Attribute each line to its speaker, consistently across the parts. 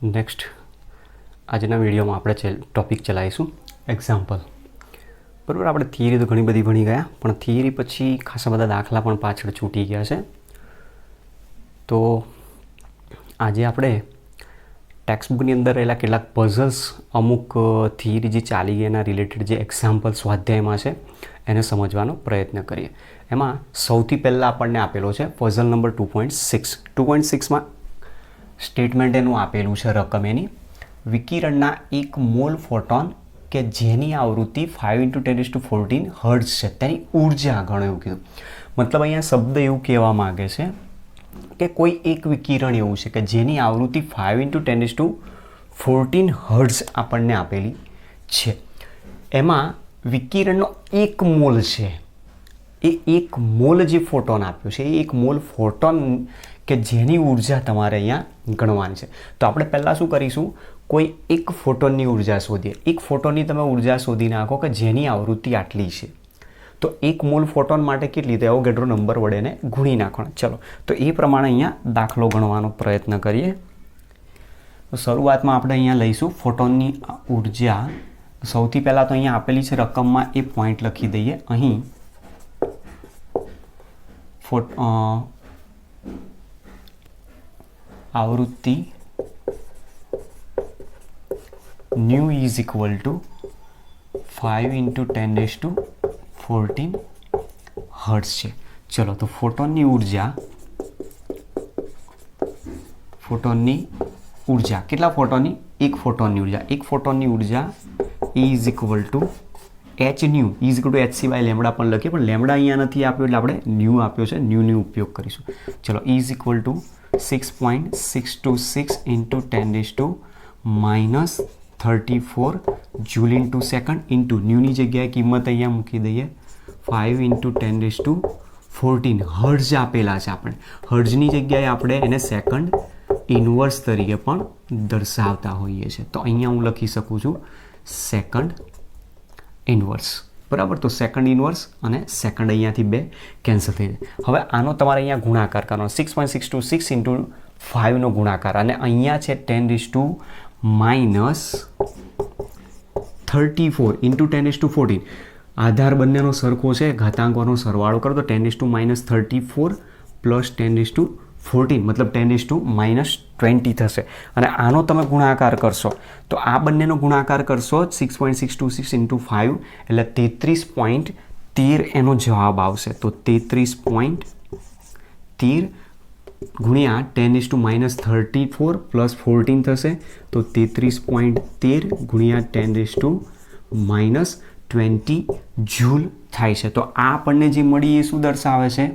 Speaker 1: Next આજના વિડીયોમાં આપણે ટોપિક ચલાવીશું એક્ઝામ્પલ. બરાબર, આપણે થિયરી તો ઘણી બધી ભણી ગયા, પણ થિયરી પછી ખાસા બધા દાખલા પણ પાછળ છૂટી ગયા છે. તો આજે આપણે ટેક્સ્ટબુકની અંદર રહેલા કેટલાક પઝલ્સ, અમુક થિયરી જે ચાલી ગઈ એના રિલેટેડ જે એક્ઝામ્પલ સ્વાધ્યાયમાં છે એને સમજવાનો પ્રયત્ન કરીએ. એમાં સૌથી પહેલાં આપણને આપેલો છે પઝલ નંબર 2.6. 2.6માં સ્ટેટમેન્ટ એનું આપેલું છે રકમ એની, વિકિરણના એક મોલ ફોટોન કે જેની આવૃત્તિ 5 × 10⁻14 હર્ટ્ઝ છે તેની ઉર્જા ગણો એવું કીધું. મતલબ અહીંયા શબ્દ એવું કહેવા માગે છે કે કોઈ એક વિકિરણ એવું છે કે જેની આવૃત્તિ 5 × 10⁻14 હર્ટ્ઝ આપણને આપેલી છે. એમાં વિકિરણનો એક મોલ છે, એ એક મોલ જે ફોટોન આપ્યો છે એ એક મોલ ફોટોન કે જેની ઉર્જા તમારે અહીંયા ગણવાની છે. તો આપણે પહેલાં શું કરીશું, કોઈ એક ફોટોનની ઉર્જા શોધીએ. એક ફોટોનની તમે ઉર્જા શોધી નાખો કે જેની આવૃત્તિ આટલી છે, તો એક મોલ ફોટોન માટે કેટલી, તો એવોગાડ્રો નંબર વડે એને ગુણી નાખવાનો. ચલો, તો એ પ્રમાણે અહીંયા દાખલો ગણવાનો પ્રયત્ન કરીએ. તો શરૂઆતમાં આપણે અહીંયા લઈશું ફોટોનની ઉર્જા. સૌથી પહેલાં તો અહીંયા આપેલી છે રકમમાં, એ પોઈન્ટ લખી દઈએ. અહીં આવૃત્તિ new is equal two 5 × 10⁻14 hertz છે. ચલો, તો ફોટોનની ઉર્જા કેટલા ફોટોનની? એક ફોટોનની ઉર્જા is equal to h nu is equal to hc/લેમ્ડા પણ લખીએ, પણ લેમ્ડા અહીંયા નથી આપ્યો એટલે આપણે ન્યુ આપ્યો છે, ન્યૂ ઉપયોગ કરીશું. ચલો, is equal to 6.626 × 10⁻34 joule into second into ન્યૂની જગ્યાએ કિંમત અહીંયા મૂકી દઈએ 5 × 10⁻14 હર્ટ્ઝ આપેલા છે. આપણે હર્ટ્ઝની જગ્યાએ આપણે એને સેકન્ડ ઇન્વર્સ તરીકે પણ દર્શાવતા હોઈએ છીએ. તો અહીંયા હું લખી શકું છું સેકન્ડ ઇન્વર્સ. બરાબર, તો સેકન્ડ ઇન્વર્સ અને સેકન્ડ અહીંયાથી બે કેન્સલ થઈ જાય. હવે આનો તમારે અહીંયા ગુણાકાર કરવાનો, 6.626 × 5નો ગુણાકાર, અને અહીંયા છે 10⁻34 × 10⁻14. આધાર બંનેનો સરખો છે, ઘાતાંકોનો સરવાળો કરો તો 10⁻34 + 10⁻14 મતલબ 10⁻20 થશે. અને આનો તમે ગુણાકાર કરશો તો આ બંનેનો ગુણાકાર કરશો 6.626 × 5 એટલે 33.13 એનો જવાબ આવશે. તો 33.13 ગુણ્યા 10⁻34 + 14 થશે, તો 33.13 ગુણ્યા 10⁻20 જૂલ થાય છે. તો આ આપણને જે મળી એ શું દર્શાવે છે?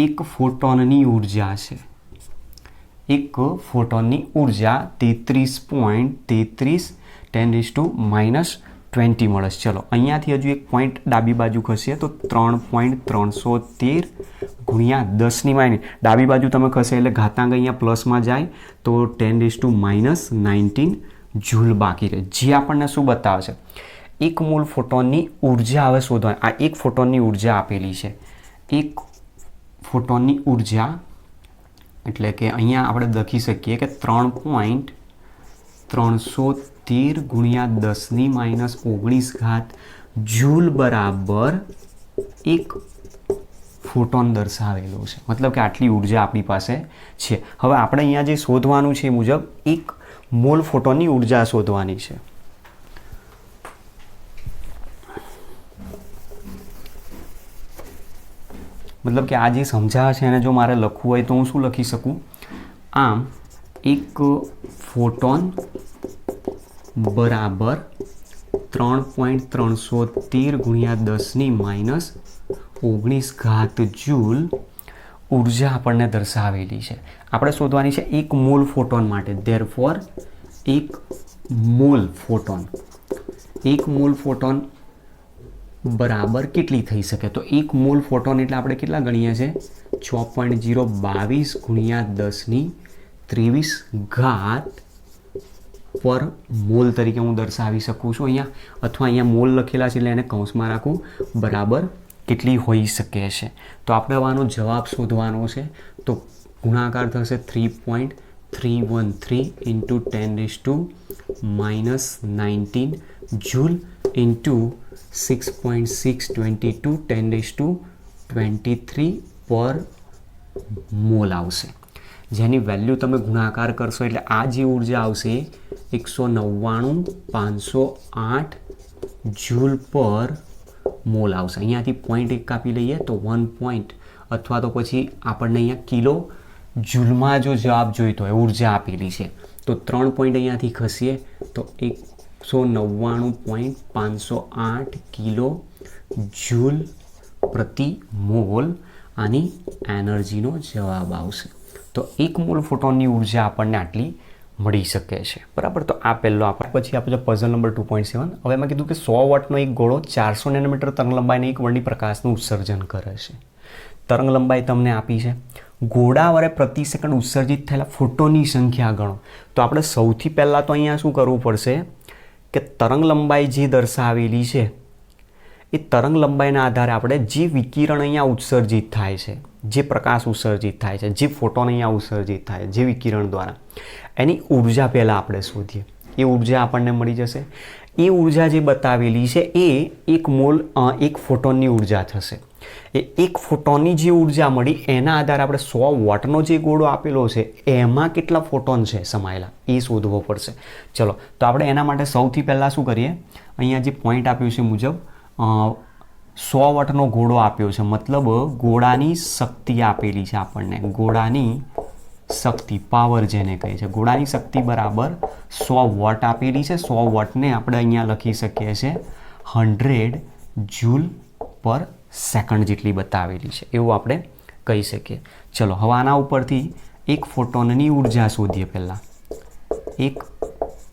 Speaker 1: એક ફોટોનની ઉર્જા છે. એક ફોટોનની ઉર્જા 33.33 10⁻20 મળે છે. ચલો, અહીંયાથી હજુ એક પોઈન્ટ ડાબી બાજુ ખસીએ તો 3.313 ગુણ્યા 10⁻, ડાબી બાજુ તમે ખસે એટલે ઘાતાંક અહીંયા પ્લસમાં જાય તો 10⁻19 જૂલ બાકી રહે. જે આપણને શું બતાવે છે? એક મોલ ફોટોનની ઉર્જા હવે શોધવાની. આ એક ફોટોનની ઉર્જા આપેલી છે. એક ફોટોનની ઉર્જા એટલે કે અહીંયા આપણે લખી શકીએ કે 3.313 ગુણ્યા 10⁻19 જૂલ બરાબર એક ફોટોન દર્શાવેલો છે. મતલબ કે આટલી ઉર્જા આપણી પાસે છે. હવે આપણે અહીંયા જે શોધવાનું છે એ મુજબ એક મોલ ફોટોનની ઉર્જા શોધવાની છે. મતલબ કે આ જે સમજાવે છે એને જો મારે લખવું હોય તો હું શું લખી શકું? આમ એક ફોટોન બરાબર 3.313 ગુણ્યા 10⁻19 જૂલ ઉર્જા આપણને દર્શાવેલી છે. આપણે શોધવાની છે એક મોલ ફોટોન માટે. ધેરફોર એક મોલ ફોટોન બરાબર કેટલી થઈ શકે? તો એક મોલ ફોટોન એટલે આપણે કેટલા ગણીએ છીએ? 6.022 ગુણ્યા 10⁻23 પર મોલ તરીકે હું દર્શાવી શકું છું અહીંયા, અથવા અહીંયા મોલ લખેલા છે એટલે એને કૌંસમાં રાખું, બરાબર કેટલી હોઈ શકે છે. તો આપણે આનો જવાબ શોધવાનો છે. તો ગુણાકાર થશે 3. 313 into 10 raised to minus 19 joule into 6.622 10 raised to 23 પર મોલ આવશે, જેની વેલ્યુ તમે ગુણાકાર કરશો એટલે આ જે ઉર્જા આવશે 199,508 જૂલ પર મોલ આવશે. અહીંયાથી 0.1 કાપી લઈએ તો 1 પોઈન્ટ અથવા તો પછી આપણને અહીંયા કિલો જૂલમાં જો જવાબ જોઈતો હોય, ઉર્જા આપેલી છે તો 3 પોઈન્ટ અહીંયાથી ખસીએ તો 199,508 કિલો જૂલ પ્રતિ મોલ આની એનર્જીનો જવાબ આવશે. તો 1 મોલ ફોટોનની ઉર્જા આપણને આટલી મળી શકે છે, બરાબર. તો આ પહેલો આપણે પછી આપણે પઝલ નંબર 2.7. હવે એમાં કીધું કે 100 વોટનો એક ગોળો 400 નેનોમીટર તરંગ લંબાઈને એક વર્ણની પ્રકાશનું ઉત્સર્જન કરે છે. તરંગ લંબાઈ તમને આપી છે, ગોળા વડે પ્રતિ સેકન્ડ ઉત્સર્જિત થયેલા ફોટોનની સંખ્યા ગણો. તો આપણે સૌથી પહેલાં તો અહીંયા શું કરવું પડશે કે તરંગ લંબાઈ જે દર્શાવેલી છે એ તરંગ લંબાઈના આધારે આપણે જે વિકિરણ અહીંયા ઉત્સર્જિત થાય છે, જે પ્રકાશ ઉત્સર્જિત થાય છે, જે ફોટોન અહીંયા ઉત્સર્જિત થાય જે વિકિરણ દ્વારા, એની ઉર્જા પહેલાં આપણે શોધીએ. એ ઉર્જા આપણને મળી જશે. એ ઉર્જા જે બતાવેલી છે એ 1 મોલ 1 ફોટોનની ઉર્જા થશે. એ 1 ફોટોનની જે ઉર્જા મળી એના આધારે આપણે 100 વોટનો જે ગોળો આપેલો છે એમાં કેટલા ફોટોન છે સમાયેલા એ શોધવો પડશે. ચલો, તો આપણે એના માટે સૌથી પહેલાં શું કરીએ, અહીંયા જે પોઈન્ટ આપ્યું છે મુજબ 100 વોટનો ગોળો આપ્યો છે, મતલબ ગોળાની શક્તિ આપેલી છે આપણને. ગોળાની શક્તિ, પાવર જેને કહે છે, ગોળાની શક્તિ બરાબર 100 વોટ આપેલી છે. 100 વોટને આપણે અહીંયા લખી શકીએ છીએ 100 જૂલ પર સેકન્ડ જેટલી બતાવેલી છે, એવું આપણે કહી શકીએ. ચલો, હવે આના ઉપરથી એક ફોટોનની ઉર્જા શોધીએ. પહેલાં એક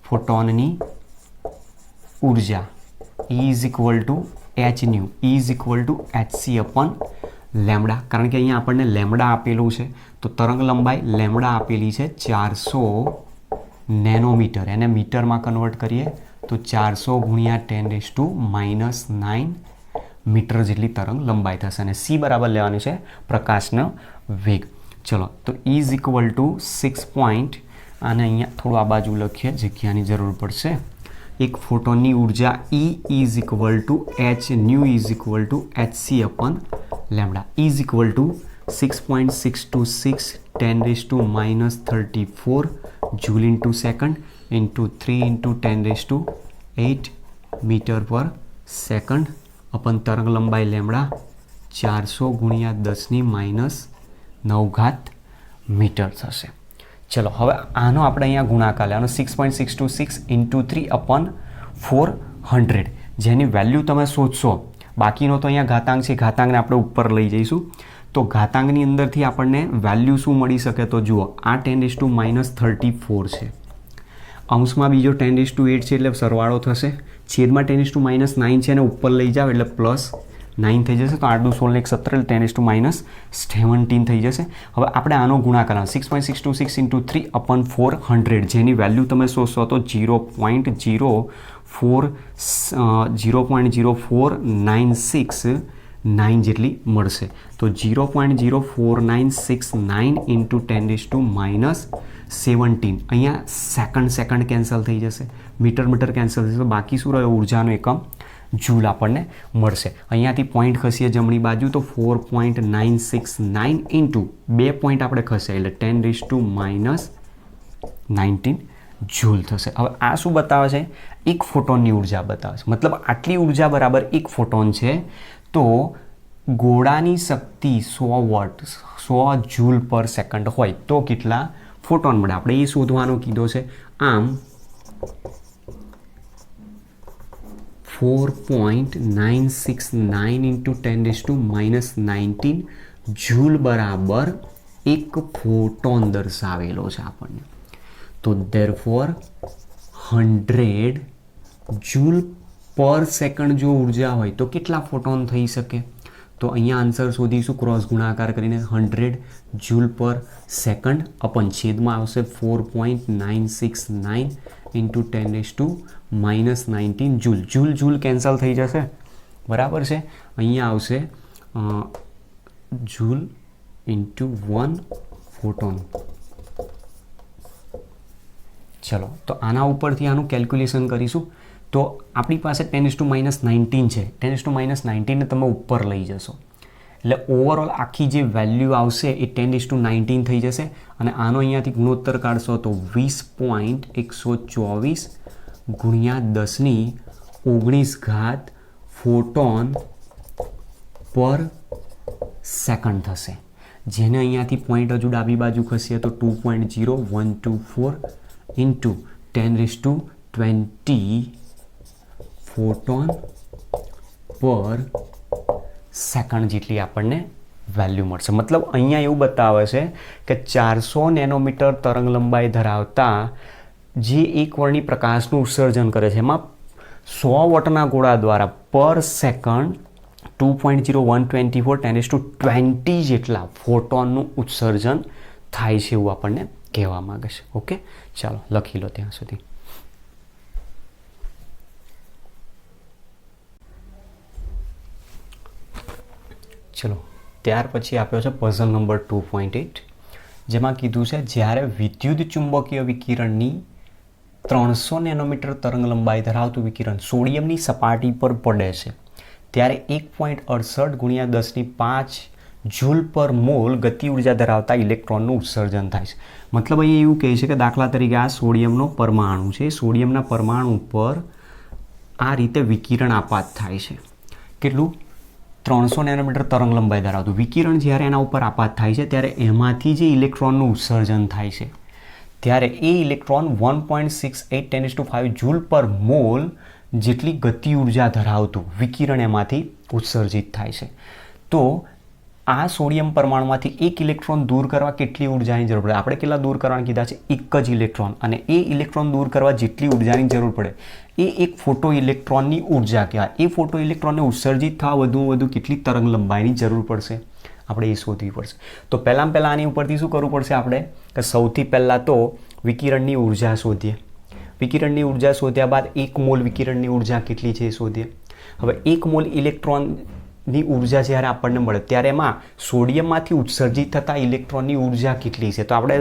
Speaker 1: ફોટોનની ઉર્જા E is equal to h new, E is equal to hc upon lambda. કારણ કે અહીંયા આપણને લેમડા આપેલું છે, તો તરંગ લંબાઈ લેમડા આપેલી છે 400 નેનોમીટર. એને મીટરમાં કન્વર્ટ કરીએ તો 400 ગુણ્યા 10⁻⁹ મીટર જેટલી તરંગ લંબાઈ થશે. અને c બરાબર લેવાનું છે પ્રકાશનો વેગ. ચલો, તો E is equal two 6 point, આને અહીંયા થોડું આ બાજુ લખીએ, જગ્યાની જરૂર પડશે. એક ફોટોનની ઉર્જા E is equal to h nu is equal to hc upon lambda. E is equal to 6.626 10⁻34 joule into second into 3 into 10⁸ metre પર સેકન્ડ અપન તરંગ લંબાઈ લેમડા 400 ગુણ્યા 10⁻⁹ મીટર થશે. ચલો, હવે આનો આપણે અહીંયા ગુણાકાર લેવાનો 6.626 ઇન્ટુ 3 અપોન 400, જેની વેલ્યુ તમે શોધશો. બાકીનો તો અહીંયા ઘાતાંક છે, ઘાતાંકને આપણે ઉપર લઈ જઈશું. તો ઘાતાંકની અંદરથી આપણને વેલ્યુ શું મળી શકે, તો જુઓ આ 10⁻34 છે, અંશમાં બીજો 10⁸ છે એટલે સરવાળો થશે, છેદમાં 10⁻⁹ છે અને ઉપર લઈ જાવ એટલે +9 થઈ જશે. તો 8 × 2 = 17 10⁻17 થઈ જશે. હવે આપણે આનો ગુણાકાર 6.626 ઇન્ટુ 3 અપોન 400, જેની વેલ્યુ તમે શોધશો તો 0.04969 જેટલી મળશે. તો 0.04969 ઇન્ટુ 10⁻17, અહીંયા સેકન્ડ કેન્સલ થઈ જશે, મીટર કેન્સલ થશે, તો બાકી શું રહ્યો, ઉર્જાનો એકમ જૂલ આપણને મળશે. અહીંયાથી પોઈન્ટ ખસીએ જમણી બાજુ તો 4.969 ઇન્ટુ 2 પોઈન્ટ આપણે ખસે એટલે 10⁻19 જૂલ થશે. હવે આ શું બતાવે છે, એક ફોટોનની ઉર્જા બતાવે છે, મતલબ આટલી ઉર્જા બરાબર એક ફોટોન છે. તો ગોળાની શક્તિ 100 વોટ 100 જૂલ પર સેકન્ડ હોય તો કેટલા ફોટોન મળે આપણે એ શોધવાનું કીધો છે. આમ 4.969 ઇન્ટુ 10⁻19 જૂલ બરાબર એક ફોટોન દર્શાવેલો છે આપણને. તો ધેરફોર 100 જૂલ પર સેકન્ડ જો ઉર્જા હોય તો કેટલા ફોટોન થઈ શકે, તો અહીંયા આન્સર શોધીશું ક્રોસ ગુણાકાર કરીને. 100 જૂલ પર સેકન્ડ અપન છેદમાં આવશે 4.969 ઇન્ટુ 10⁻19 જૂલ કેન્સલ થઈ જશે, બરાબર છે. અહીંયા આવશે જૂલ ઇન્ટુ 1 ફોટોન. ચલો તો આના ઉપરથી આનું કેલ્ક્યુલેશન કરીશું. તો આપણી પાસે 10⁻⁹ છે. 10⁻⁹ ને તમે ઉપર લઈ જશો એટલે ઓવરઓલ આખી જે વેલ્યુ આવશે એ 10⁻⁹ થઈ જશે. અને આનો અહીંયાથી ગુણોત્તર કાઢશો તો 20.124 ગુણ્યા 10⁻19 ફોટોન પર સેકન્ડ થશે. જેને અહીંયાથી પોઈન્ટ હજુ ડાબી બાજુ ખસીએ તો 2.0124 ઇન્ટુ 10⁻20 ફોટોન પર સેકન્ડ જેટલી આપણને વેલ્યુ મળશે. મતલબ અહીંયા એવું બતાવે છે કે 400 નેનોમીટર તરંગ લંબાઈ ધરાવતા જે એક વર્ણની પ્રકાશનું ઉત્સર્જન કરે છે એમાં 100 વોટના ગોળા દ્વારા પર સેકન્ડ 2.0124 10⁻20 જેટલા ફોટોનનું ઉત્સર્જન થાય છે એવું આપણને કહેવા માંગે છે. ઓકે, ચાલો લખી લો ત્યાં સુધી. ચલો ત્યાર પછી આપ્યો છે પઝલ નંબર 2.8 જેમાં કીધું છે જ્યારે વિદ્યુત ચુંબકીય વિકિરણની 300 નેનોમીટર તરંગ લંબાઈ ધરાવતું વિકિરણ સોડિયમની સપાટી પર પડે છે ત્યારે 1.68 ગુણ્યા 10⁵ જૂલ પર મોલ ગતિ ઉર્જા ધરાવતા ઇલેક્ટ્રોનનું ઉત્સર્જન થાય છે. મતલબ અહીંયા એવું કહે છે કે દાખલા તરીકે આ સોડિયમનો પરમાણુ છે. સોડિયમના પરમાણુ પર આ રીતે વિકિરણ આપાત થાય છે. કેટલું? 300 નેનોમીટર તરંગ લંબાઈ ધરાવતું વિકિરણ જ્યારે એના ઉપર આપાત થાય છે ત્યારે એમાંથી જે ઇલેક્ટ્રોનનું ઉત્સર્જન થાય છે ત્યારે એ ઇલેક્ટ્રોન 1.68 10⁵ જૂલ પર મોલ જેટલી ગતિ ઉર્જા ધરાવતું વિકિરણ એમાંથી ઉત્સર્જિત થાય છે. તો આ સોડિયમ પરમાણુમાંથી એક ઇલેક્ટ્રોન દૂર કરવા કેટલી ઉર્જાની જરૂર પડે? આપણે કેટલા દૂર કરવાના કીધા છે? એક જ ઇલેક્ટ્રોન. અને એ ઇલેક્ટ્રોન દૂર કરવા જેટલી ઉર્જાની જરૂર પડે એ એક ફોટો ઇલેક્ટ્રોનની ઉર્જા કહેવાય. એ ફોટો ઇલેક્ટ્રોનને ઉત્સર્જિત થવા વધુમાં વધુ કેટલી તરંગ લંબાઈની જરૂર પડશે આપણે એ શોધવી પડશે. તો પહેલાં આની ઉપરથી શું કરવું પડશે આપણે? કે સૌથી પહેલાં તો વિકિરણની ઉર્જા શોધીએ. વિકિરણની ઉર્જા શોધ્યા બાદ 1 મોલ વિકિરણની ઉર્જા કેટલી છે એ શોધીએ. હવે 1 મોલ ઇલેક્ટ્રોનની ઉર્જા જ્યારે આપણને મળે ત્યારે એમાં સોડિયમમાંથી ઉત્સર્જિત થતા ઇલેક્ટ્રોનની ઉર્જા કેટલી છે? તો આપણે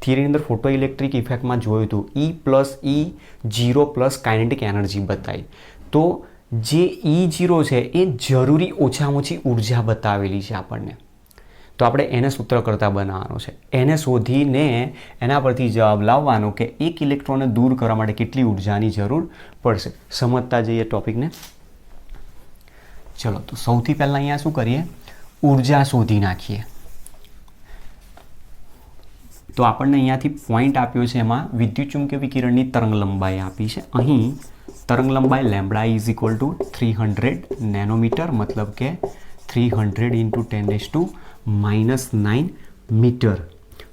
Speaker 1: થિયરીની અંદર ફોટો ઇલેક્ટ્રિક ઇફેક્ટમાં જોયું હતું E+E0 કાઇનેટિક એનર્જી બતાવી. તો જે E0 છે એ જરૂરી ઓછામાં ઓછી ઉર્જા બતાવેલી છે આપણને. તો આપણે એને સૂત્ર કરતા બનાવવાનો છે. એને શોધીને એના પરથી જવાબ લાવવાનો કે એક ઇલેક્ટ્રોનને દૂર કરવા માટે કેટલી ઉર્જાની જરૂર પડશે. સમજતા જઈએ ટોપિકને. ચલો તો સૌથી પહેલાં અહીંયા શું કરીએ? ઉર્જા શોધી નાખીએ. તો આપણને અહીંયાથી પોઈન્ટ આપ્યો છે એમાં વિદ્યુતચુંબકીય વિકિરણની તરંગ લંબાઈ આપી છે. અહીં તરંગ લંબાઈ lambda is equal two 300 nanometre મતલબ કે 300 × 10⁻⁹ મીટર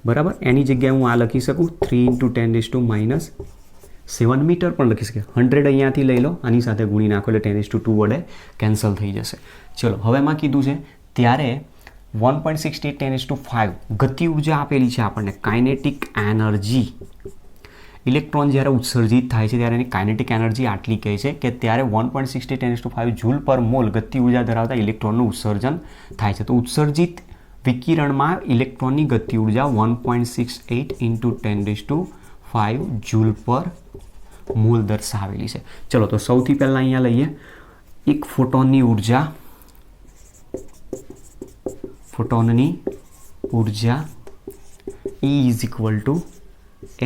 Speaker 1: બરાબર. એની જગ્યાએ હું આ લખી શકું 3 × 10⁻⁷ મીટર પણ લખી શકીએ. 100 અહીંયાથી લઈ લો, આની સાથે ગુણી નાખો એટલે 10⁻² વડે કેન્સલ થઈ જશે. ચલો હવે એમાં કીધું છે ત્યારે 1.68 10⁵ ગતિ ઉર્જા આપેલી છે આપણને. કાઇનેટિક એનર્જી ઇલેક્ટ્રોન જ્યારે ઉત્સર્જિત થાય છે ત્યારે એની કાઇનેટિક એનર્જી આટલી કહે છે કે ત્યારે 1.68 10⁵ જૂલ પર મોલ ગતિ ઉર્જા ધરાવતા ઇલેક્ટ્રોનનું ઉત્સર્જન થાય છે. તો ઉત્સર્જિત વિકિરણમાં ઇલેક્ટ્રોનની ગતિ ઉર્જા 1.68 × 10⁵ જૂલ પર મોલ દર્શાવેલી છે. ચલો તો સૌથી પહેલાં અહીંયા લઈએ એક ફોટોનની ઉર્જા. ફોટોનની ઉર્જા E is equal to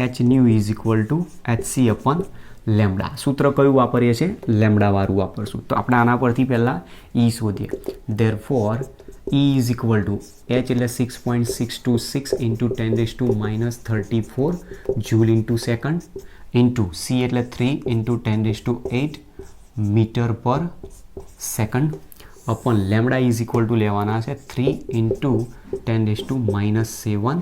Speaker 1: h nu is equal two hc/λ. સૂત્ર કયું વાપરીએ છીએ? લેમ્ડાવાળું વાપરશું. તો આપણે આના પરથી પહેલાં E શોધીએ. Therefore E is equal to h એટલે 6.626 × 10⁻34 joule into second into C એટલે 3 × 10⁸ મીટર પર second upon lambda is equal two લેવાના છે 3 × 10⁻⁷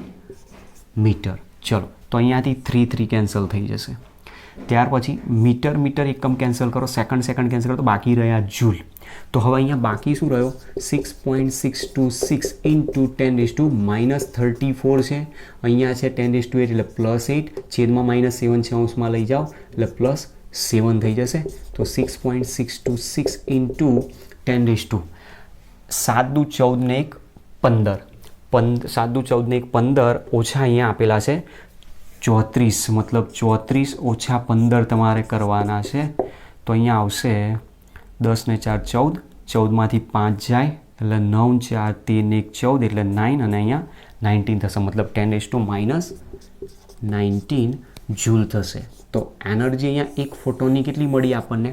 Speaker 1: મીટર. ચલો તો અહીંયાથી 3 કેન્સલ થઈ જશે. ત્યાર પછી મીટર એકમ કેન્સલ કરો, સેકન્ડ કેન્સલ કરો તો બાકી રહ્યા જૂલ. તો હવે અહીંયા બાકી શું રહ્યો? 6.626 × 10⁻34 છે. અહીંયા છે 10⁸ એટલે +8 છેદમાં -7 છે અંશમાં લઈ જાઓ એટલે +7 થઈ જશે. તો 6.626 × 10⁻, 7 દુ 14 ને 1 15, 7 દુ 14 ને 1 15 ઓછા અહીંયા આપેલા છે 34 मतलब 34 ઓછા 15 તમારે કરવાના છે. તો અહીંયા આવશે 10 ને 4 14, 14માંથી 5 જાય એટલે 9 4 3 1 14 એટલે 9 અને અહીંયા 19 થશે મતલબ 10⁻19 જૂલ થશે. તો એનર્જી અહીંયા એક ફોટોનની કેટલી મળી આપણને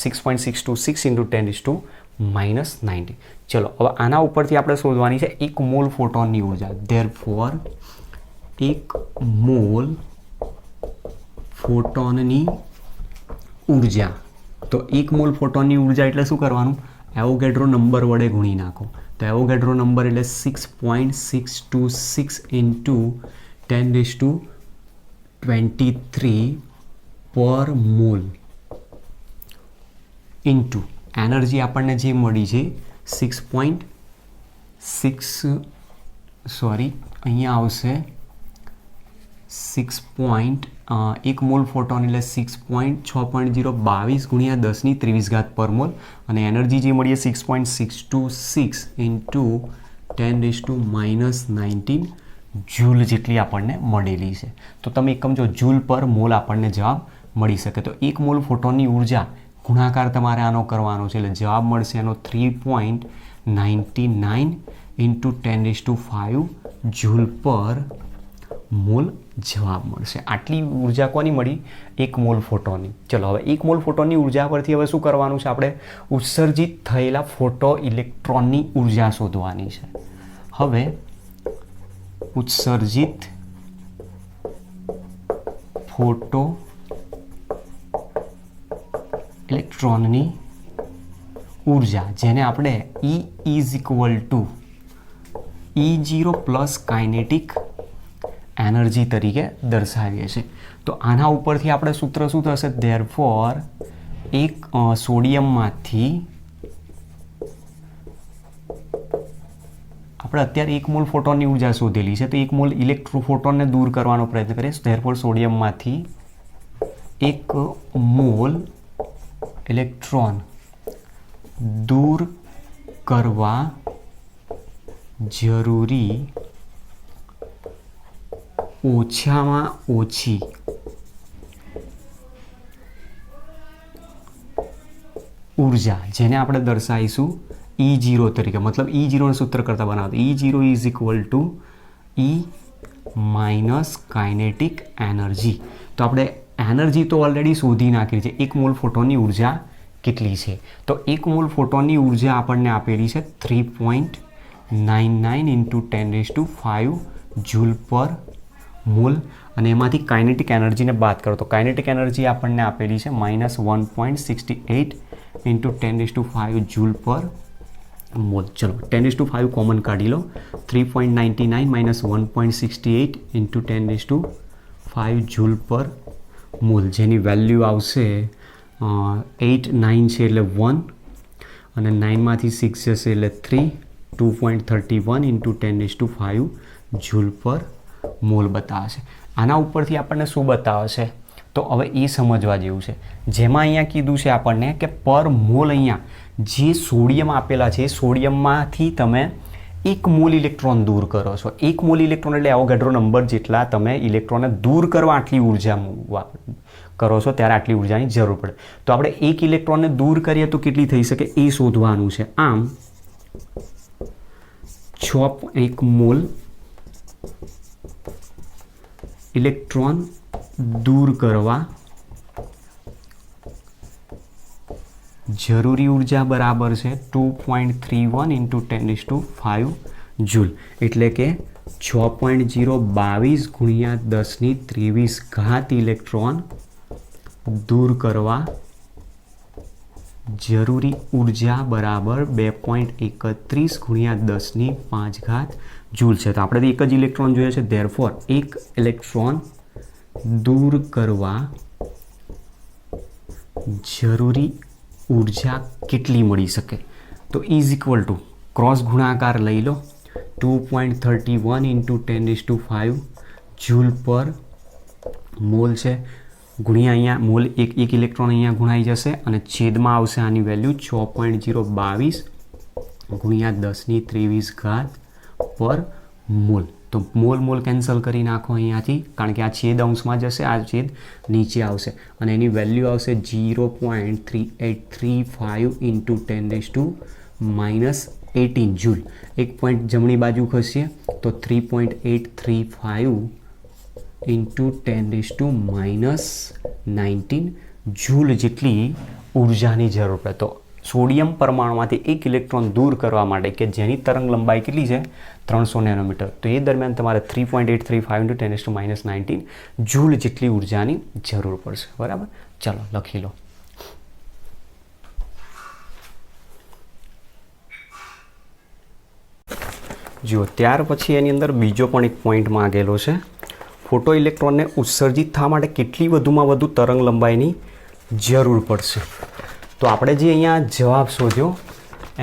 Speaker 1: 6.626 × 10⁻19. ચલો હવે આના ઉપરથી આપણે શોધવાની છે એક મોલ ફોટોનની ઉર્જા. ધેરફોર એક મોલ ફોટોનની ઉર્જા. તો એક મોલ ફોટોનની ઉર્જા એટલે શું કરવાનું? એવોગેડ્રો નંબર વડે ગુણી નાખો. તો એવોગેડ્રો નંબર એટલે 6.626 × 10⁻23 પર મોલ ઇન્ટુ એનર્જી આપણને જે મળી છે અહીંયા આવશે 1 મોલ ફોટોન એટલે 6.6.022 × 10⁻23 પર મોલ અને એનર્જી જે મળી 6.626 × 10⁻19 જૂલ જેટલી આપણને મળેલી છે. તો તમે એકમ જો જૂલ પર મોલ આપણને જવાબ મળી શકે. તો એક મોલ ફોટોનની ઉર્જા ગુણાકાર તમારે આનો કરવાનો છે એટલે જવાબ મળશે એનો 3.99 × 10⁵ જૂલ પર મોલ જવાબ મળશે. આટલી ઉર્જા કોની મળી? એક મોલ ફોટોનની. ચલો હવે એક મોલ ફોટોનની ઉર્જા પરથી હવે શું કરવાનું છે? આપણે ઉત્સર્જિત થયેલા ફોટો ઇલેક્ટ્રોનની ઉર્જા શોધવાની છે. હવે ઉત્સર્જિત ફોટો ઇલેક્ટ્રોનની ઉર્જા જેને આપણે E = E0 plus kinetic energy તરીકે દર્શાવીએ છીએ. તો આના ઉપરથી આપણે સૂત્ર શું થશે? ધેરફોર એક સોડિયમમાંથી આપણે અત્યારે એક મોલ ફોટોનની ઉર્જા શોધેલી છે તો એક મોલ ઇલેક્ટ્રોફોટોનને દૂર કરવાનો પ્રયત્ન કરીએ. ધેરફોર સોડિયમમાંથી એક મોલ ઇલેક્ટ્રોન દૂર કરવા જરૂરી ઓછામાં ઓછી ઉર્જા જેને આપણે દર્શાવીશું E0 તરીકે. મતલબ E0 સૂત્ર કરતા બનાવતો E0 = E minus kinetic energy. તો આપણે એનર્જી તો ઓલરેડી શોધી નાખી છે. એક મોલ ફોટોનની ઉર્જા કેટલી છે? તો એક મોલ ફોટોનની ઉર્જા આપણને આપેલી છે 3.99 × 10⁵ જૂલ પર મોલ અને એમાંથી કાઇનેટિક એનર્જીને બાદ કરો તો કાઇનેટિક એનર્જી આપણને આપેલી છે -1.68 × 10⁵ જૂલ પર મોલ. ચલો 10⁵ કોમન કાઢી લો. 3.99 - 1.68 × 10⁵ જૂલ પર મોલ જેની વેલ્યુ આવશે 8 9 છે એટલે 1 અને 9માંથી 6 જશે એટલે 3 2.31 × 10⁵ જૂલ પર મોલ બતાવશે. આના ઉપરથી આપણને શું બતાવશે? તો હવે એ સમજવા જેવું છે. જેમાં અહીંયા કીધું છે આપણને કે પર મોલ અહીંયા જે સોડિયમ આપેલા છે એ સોડિયમમાંથી તમે એક મોલ ઇલેક્ટ્રોન દૂર કરો છો. એક મોલ ઇલેક્ટ્રોન એટલે એવોગાડ્રો નંબર જેટલા તમે ઇલેક્ટ્રોનને દૂર કરવા આટલી ઉર્જા કરો છો ત્યારે આટલી ઉર્જાની જરૂર પડે. તો આપણે એક ઇલેક્ટ્રોનને દૂર કરીએ તો કેટલી થઈ શકે એ શોધવાનું છે. આમ 6.1 મોલ ઇલેક્ટ્રોન દૂર કરવા જરૂરી ઉર્જા બરાબર છે 2.31 × 10⁵ જૂલ એટલે કે 6.022 × 10⁻23 ઇલેક્ટ્રોન દૂર કરવા જરૂરી ઉર્જા બરાબર 2.31 × 10⁵ જૂલ છે. તો આપણે એક જ ઇલેક્ટ્રોન જોઈએ છે. ધેરફોર એક ઇલેક્ટ્રોન દૂર કરવા જરૂરી ઉર્જા કેટલી મળી શકે? તો = ક્રોસ ગુણાકાર લઈ લો 2.31 × 10⁵ જૂલ પર મોલ છે ગુણ્યા અહીંયા મોલ એક ઇલેક્ટ્રોન અહીંયા ગુણાઈ જશે અને છેદમાં આવશે આની વેલ્યુ 6.022 × 10⁻23 પર મોલ. તો મોલ મોલ કેન્સલ કરી નાખો અહીંયાથી, કારણ કે આ છેદ અંશમાં જશે, આ છેદ નીચે આવશે અને એની વેલ્યુ આવશે 0.3835 ઇન્ટુ 10⁻18 જૂલ. એક પોઈન્ટ જમણી બાજુ ખસીએ તો 3.835 ઇન્ટુ 10⁻19 જૂલ જેટલી ઉર્જાની જરૂર પડે. તો સોડિયમ પરમાણુમાંથી એક ઇલેક્ટ્રોન દૂર કરવા માટે કે જેની તરંગ લંબાઈ કેટલી છે 300 નેનોમીટર, તો એ દરમિયાન તમારે 3.835 ઇન્ટુ 10⁻19 જૂલ જેટલી ઉર્જાની જરૂર પડશે. બરાબર, ચલો લખી લો. જુઓ, ત્યાર પછી એની અંદર બીજો પણ એક પોઈન્ટ માંગેલો છે. ફોટો ઇલેક્ટ્રોનને ઉત્સર્જિત થવા માટે કેટલી વધુમાં વધુ તરંગ લંબાઈની જરૂર પડશે. તો આપણે જે અહીંયા જવાબ શોધ્યો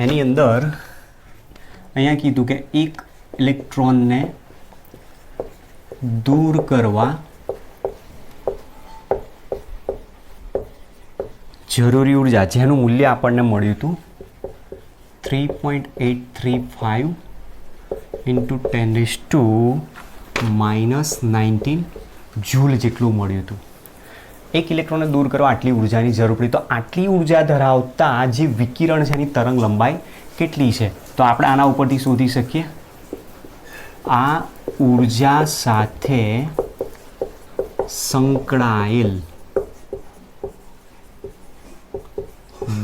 Speaker 1: એની અંદર અહીંયા કીધું કે એક ઇલેક્ટ્રોનને દૂર કરવા જરૂરી ઉર્જા જેનું મૂલ્ય આપણને મળ્યું હતું 3.835 ઇન્ટુ 10⁻19 જૂલ જેટલું મળ્યું હતું. એક ઇલેક્ટ્રોનને દૂર કરવા આટલી ઉર્જાની જરૂર પડી. તો આટલી ઉર્જા ધરાવતા જે વિકિરણ છે એની તરંગ લંબાઈ કેટલી છે? તો આપણે આના ઉપરથી શોધી શકીએ. આ ઉર્જા સાથે સંકળાયેલ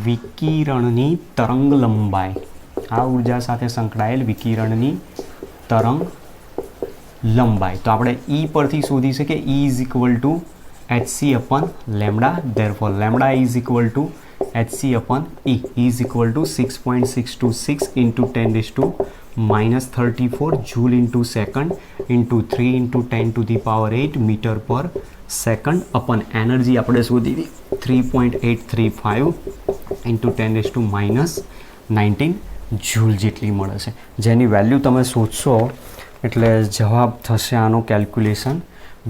Speaker 1: વિકિરણની તરંગ લંબાઈ, આ ઉર્જા સાથે સંકળાયેલ વિકિરણની તરંગ લંબાઈ તો આપણે E પરથી શોધી શકીએ. E is equal to hc upon lambda, therefore lambda is equal to hc upon E is equal to 6.626 into 10⁻34 joule into second into 3 into 10 to the power 8 meter per second upon energy આપણે શોધી હતી 3.835 into 10⁻19 joule જેટલી મળે છે, જેની value તમે શોધશો એટલે જવાબ થશે આનો કેલ્ક્યુલેશન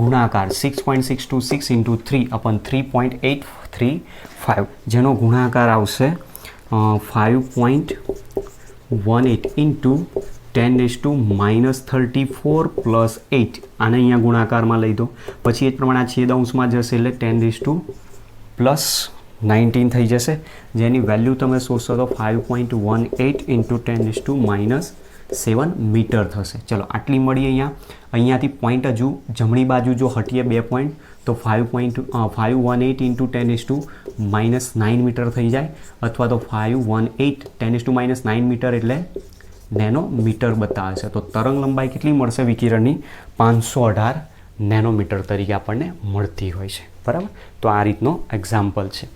Speaker 1: ગુણાકાર 6.626 ઇન્ટુ 3 upon 3.835 જેનો ગુણાકાર આવશે 5.18 ઇન્ટુ 10⁻34 પ્લસ 8. આને અહીંયા ગુણાકારમાં લઈ દો, પછી એ જ પ્રમાણે આ છેદ અંશમાં જશે એટલે 10⁻19 થઈ જશે, જેની વેલ્યુ તમે શોધશો તો 5.18 ઇન્ટુ 10⁻7 મીટર થશે. ચલો આટલી મળી. અહીંયાથી પોઈન્ટ હજુ જમણી બાજુ જો હટીએ 2 પોઈન્ટ તો 518 ઇન્ટુ 10⁻9 મીટર થઈ જાય, અથવા તો 518 10⁻9 મીટર એટલે નેનોમીટર બતાવે છે. તો તરંગ લંબાઈ કેટલી મળશે વિકિરણની? 518 નેનોમીટર તરીકે આપણને મળતી હોય છે. બરાબર, તો આ રીતનો એક્ઝામ્પલ છે.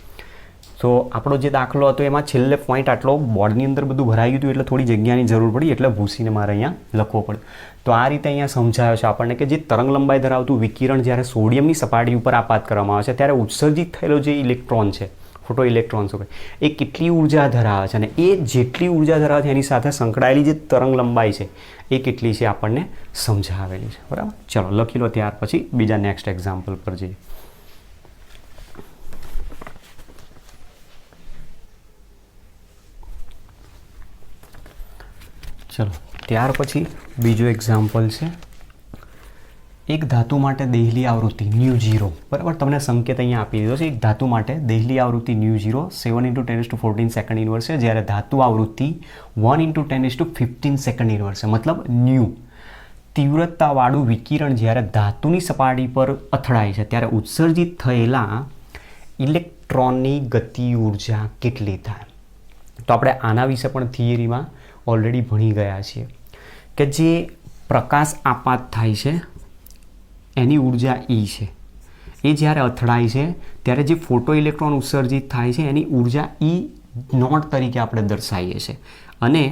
Speaker 1: તો આપણો જે દાખલો હતો એમાં છેલ્લે પોઈન્ટ આટલો બોર્ડની અંદર બધું ભરાઈ ગયું હતું એટલે થોડી જગ્યાની જરૂર પડી એટલે ભૂસીને મારે અહીંયા લખવો પડે. તો આ રીતે અહીંયા સમજાયો છે આપણને કે જે તરંગ લંબાઈ ધરાવતું વિકિરણ જ્યારે સોડિયમની સપાટી ઉપર આપાત કરવામાં આવે છે ત્યારે ઉત્સર્જિત થયેલો જે ઇલેક્ટ્રોન છે, ફોટો ઇલેક્ટ્રોન્સ હોય, એ કેટલી ઉર્જા ધરાવે છે અને એ જેટલી ઉર્જા ધરાવે છે એની સાથે સંકળાયેલી જે તરંગ લંબાઈ છે એ કેટલી છે આપણને સમજાવેલી છે. બરાબર, ચલો લખી લો. ત્યાર પછી બીજા નેક્સ્ટ એક્ઝામ્પલ પર જઈએ. ચલો ત્યાર પછી બીજો એક્ઝામ્પલ છે. એક ધાતુ માટે દેહલી આવૃત્તિ μ0, બરાબર, તમને સંકેત અહીંયા આપી દીધો છે. એક ધાતુ માટે દેહલી આવૃત્તિ μ0 7 × 10⁻14 સેકન્ડ ઇન્વર્સ છે, જ્યારે ધાતુ આવૃત્તિ 1 × 10⁻15 સેકન્ડ ઇન્વર્સ છે. મતલબ ન્યૂ તીવ્રતાવાળું વિકિરણ જ્યારે ધાતુની સપાટી પર અથડાય છે ત્યારે ઉત્સર્જિત થયેલા ઇલેક્ટ્રોનની ગતિ ઉર્જા કેટલી થાય? તો આપણે આના વિશે પણ થિયરીમાં ઓલરેડી ભણી ગયા છીએ કે જે પ્રકાશ આપાત થાય છે એની ઉર્જા E છે, એ જ્યારે અથડાય છે ત્યારે જે ફોટો ઇલેક્ટ્રોન ઉત્સર્જિત થાય છે એની ઉર્જા E0 તરીકે આપણે દર્શાવીએ છીએ, અને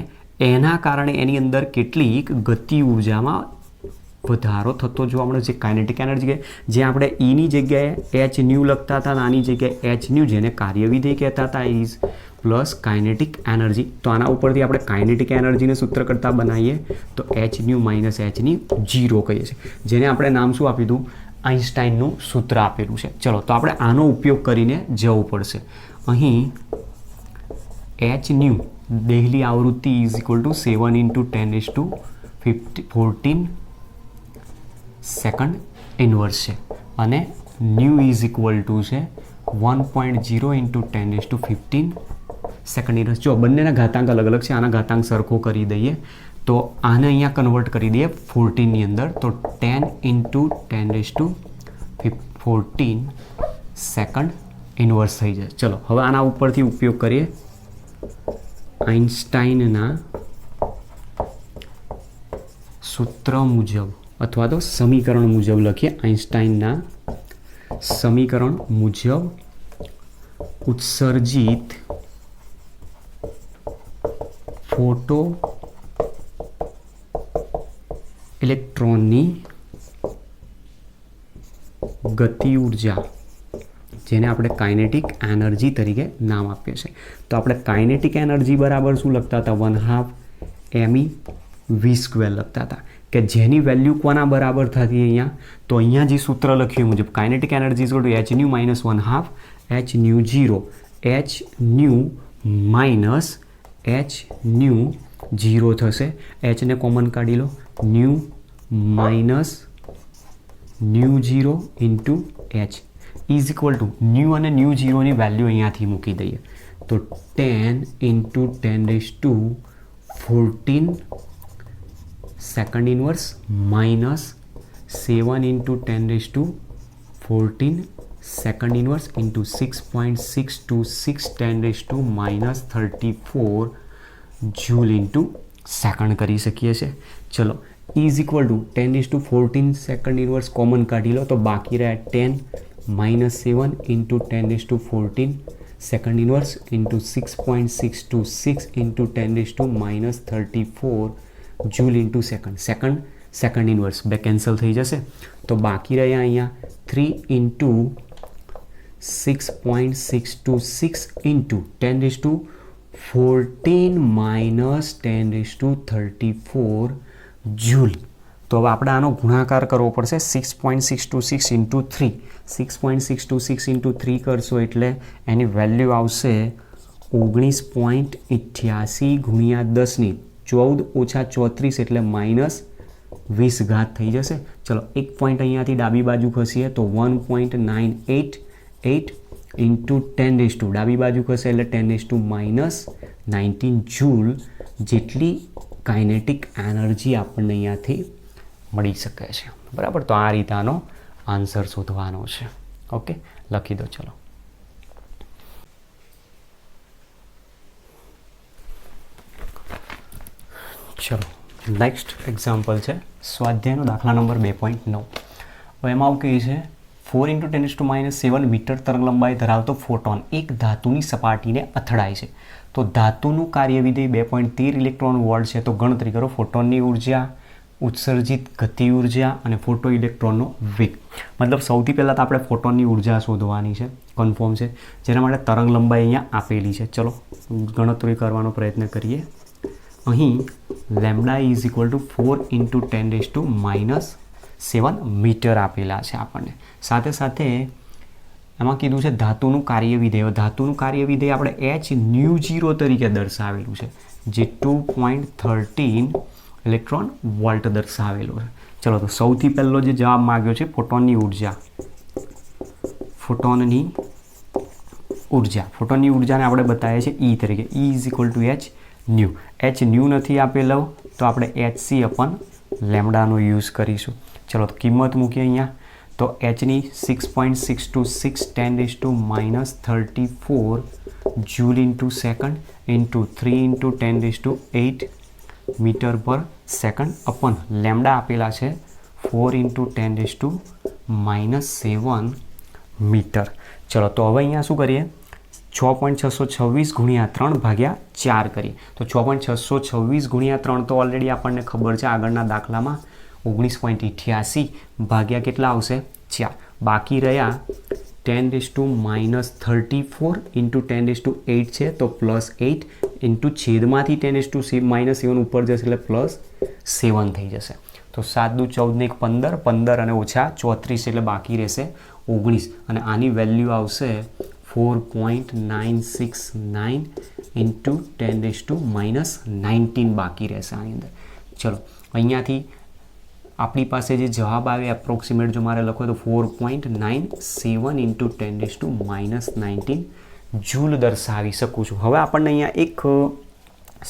Speaker 1: એના કારણે એની અંદર કેટલીક ગતિ ઉર્જામાં વધારો થતો જોવા મળે છે. કાઇનેટિક એનર્જી જે આપણે Eની જગ્યાએ h ન્યૂ લખતા હતા, આની જગ્યાએ h ન્યૂ જેને કાર્યવિધેય કહેતા હતા ઇઝ પ્લસ કાઇનેટિક એનર્જી. તો આના ઉપરથી આપણે કાઇનેટિક એનર્જીને સૂત્ર કરતા બનાવીએ તો h ન્યૂ માઇનસ h ની 0 કહીએ છીએ, જેને આપણે નામ શું આપ્યું હતું? આઇન્સ્ટાઈનનું સૂત્ર આપેલું છે. ચલો તો આપણે આનો ઉપયોગ કરીને જવું પડશે. અહીં h ન્યૂ દેહલી આવૃત્તિ is equal two 7 × 10⁻14 second inverse છે અને ન્યૂ ઇઝ ઇક્વલ ટુ છે 1.0 ઇન્ટુ 10⁻15 સેકન્ડ ઇન્વર્સ. જો બંનેના ઘાતાંક અલગ અલગ છે, આના ઘાતાંક સરખો કરી દઈએ તો આને અહીંયા કન્વર્ટ કરી દઈએ 14ની અંદર, તો 10 ઇન્ટુ 10⁻14 સેકન્ડ ઇન્વર્સ થઈ જાય. ચલો હવે આના ઉપરથી ઉપયોગ કરીએ આઇન્સ્ટાઈનના સૂત્ર મુજબ અથવા તો સમીકરણ મુજબ લખીએ. આઇન્સ્ટાઈનના સમીકરણ મુજબ ઉત્સર્જિત ફોટો ઇલેક્ટ્રોનની ગતિ ઉર્જા, જેને આપણે કાઇનેટિક એનર્જી તરીકે નામ આપીએ છીએ. તો આપણે કાઇનેટિક એનર્જી બરાબર શું લખતા હતા? 1/2 mv² લખતા હતા, કે જેની વેલ્યુ કોના બરાબર થતી અહીંયા? તો અહીંયા જે સૂત્ર લખ્યું મુજબ kinetic energy is h nu minus 1/2 h nu 0 h nu minus h nu 0 થશે. h ને કોમન કાઢી લો, nu minus nu 0 into h is equal to new અને ન્યૂ 0ની વેલ્યુ અહીંયાથી મૂકી દઈએ તો 10 into 10⁻14 second inverse minus 7 into 10⁻14 second inverse into 6.626 10⁻34 joule into second કરી શકીએ છીએ. ચલો is equal two 10⁻14 second inverse common કાઢી લો તો બાકી રહ્યા 10 minus 7 into 10⁻14 second inverse into 6.626 into 10⁻34 joule into second inverse બે કેન્સલ થઈ જશે તો બાકી રહ્યા અહીંયા 3 into 6.626 into 10⁻14 minus 10⁻34 joule. તો હવે આપણે આનો ગુણાકાર કરવો પડશે 6.626 ઇન્ટુ 3 6.626 ઇન્ટુ 3 કરશો એટલે એની વેલ્યુ આવશે 19.88 ગુણ્યા 10ની 14 ઓછા 34 એટલે -20 ઘાત થઈ જશે. ચલો એક પોઈન્ટ અહીંયાથી ડાબી બાજુ ખસીએ તો 1.988 ઇન્ટુ 10 ડાબી બાજુ ખસે એટલે 10⁻19 જૂલ જેટલી કાઇનેટિક એનર્જી આપણને અહીંયાથી મળી શકે છે. બરાબર, તો આ રીતે આનો આન્સર શોધવાનો છે. ઓકે, લખી દો. ચલો નેક્સ્ટ એક્ઝામ્પલ છે સ્વાધ્યાયનો દાખલા નંબર 2.9. હવે એમાં આવું કહે છે 4 × 10⁻7 મીટર તરંગ લંબાઈ ધરાવતો ફોટોન એક ધાતુની સપાટીને અથડાય છે. તો ધાતુનું કાર્યવિધેય 2.13 ઇલેક્ટ્રોન વોલ્ટ છે. તો ગણતરી કરો ફોટોનની ઉર્જા, ઉત્સર્જિત ગતિ ઉર્જા અને ફોટો ઇલેક્ટ્રોનનો વેગ. મતલબ સૌથી પહેલાં તો આપણે ફોટોનની ઉર્જા શોધવાની છે, કન્ફર્મ છે, જેના માટે તરંગ લંબાઈ અહીંયા આપેલી છે. ચલો ગણતરી કરવાનો પ્રયત્ન કરીએ. અહીં lambda is equal to 4 × 10⁻7 metre આપેલા છે આપણને. સાથે સાથે એમાં કીધું છે ધાતુનું કાર્યવિધેય. ધાતુનું કાર્યવિધેય આપણે h nu 0 તરીકે દર્શાવેલું છે, જે 2.13 ઇલેક્ટ્રોન વોલ્ટ દર્શાવેલો છે. ચલો તો સૌથી પહેલો જે જવાબ માંગ્યો છે ફોટોનની ઉર્જા. ફોટોનની ઉર્જાને આપણે બતાવીએ છીએ E તરીકે. E is equal to h new. h new નથી આપેલો તો આપણે hc અપન લેમ્ડાનો યુઝ કરીશું. ચલો તો કિંમત મૂકીએ અહીંયા તો hની 6.626 10⁻34 joule into second into 3 into 10⁸ metre પર સેકન્ડ અપન લેમ્ડા આપેલા છે 4 ઇન્ટુ 10⁻7 મીટર. ચલો તો હવે અહીંયા શું કરીએ 6.626 ગુણ્યા 3 ભાગ્યા 4 કરીએ. તો 6.626 ગુણ્યા 3 તો ઓલરેડી આપણને ખબર છે આગળના દાખલામાં 19.88 ભાગ્યા કેટલા આવશે 4. બાકી રહ્યા 10⁻34 ઇન્ટુ 10⁸ છે તો +8 ઇન્ટુ છેદમાંથી 10⁻7 ઉપર જશે એટલે +7 થઈ જશે. તો 7 દુ 14 ને 15 15 અને ઓછા 34 એટલે બાકી રહેશે 19 અને આની વેલ્યુ આવશે 4.969 ઇન્ટુ 10⁻19 બાકી રહેશે આની અંદર. ચલો અહીંયાથી આપણી પાસે જે જવાબ આવે એપ્રોક્સિમેટ જો મારે લખો તો 4.97 ઇન્ટુ 10⁻⁻19 જૂલ દર્શાવી શકું છું. હવે આપણને અહીંયા એક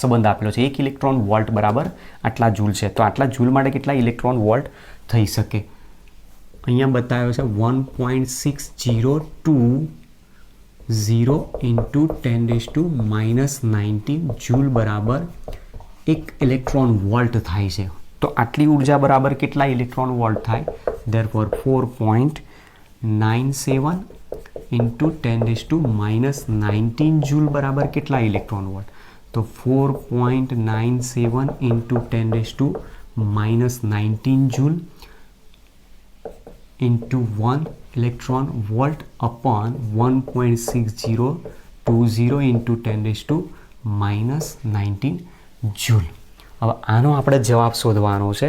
Speaker 1: સંબંધ આપેલો છે, 1 ઇલેક્ટ્રોન વોલ્ટ બરાબર આટલા જૂલ છે. તો આટલા જૂલ માટે કેટલા ઇલેક્ટ્રોન વોલ્ટ થઈ શકે? અહીંયા બતાવ્યો છે 1.6020 ઇન્ટુ 10⁻⁻19 જૂલ બરાબર 1 ઇલેક્ટ્રોન વોલ્ટ થાય છે. તો આટલી ઉર્જા બરાબર કેટલા ઇલેક્ટ્રોન વોલ્ટ થાય? ધેરફોર 4.97 ઇન્ટુ 10⁻⁻19 જૂલ બરાબર કેટલા ઇલેક્ટ્રોન વોલ્ટ? તો 4.97 into 10⁻⁻19 joule into 1 electron volt upon 1.6020 into 10⁻⁻19 joule. હવે આનો આપણે જવાબ શોધવાનો છે,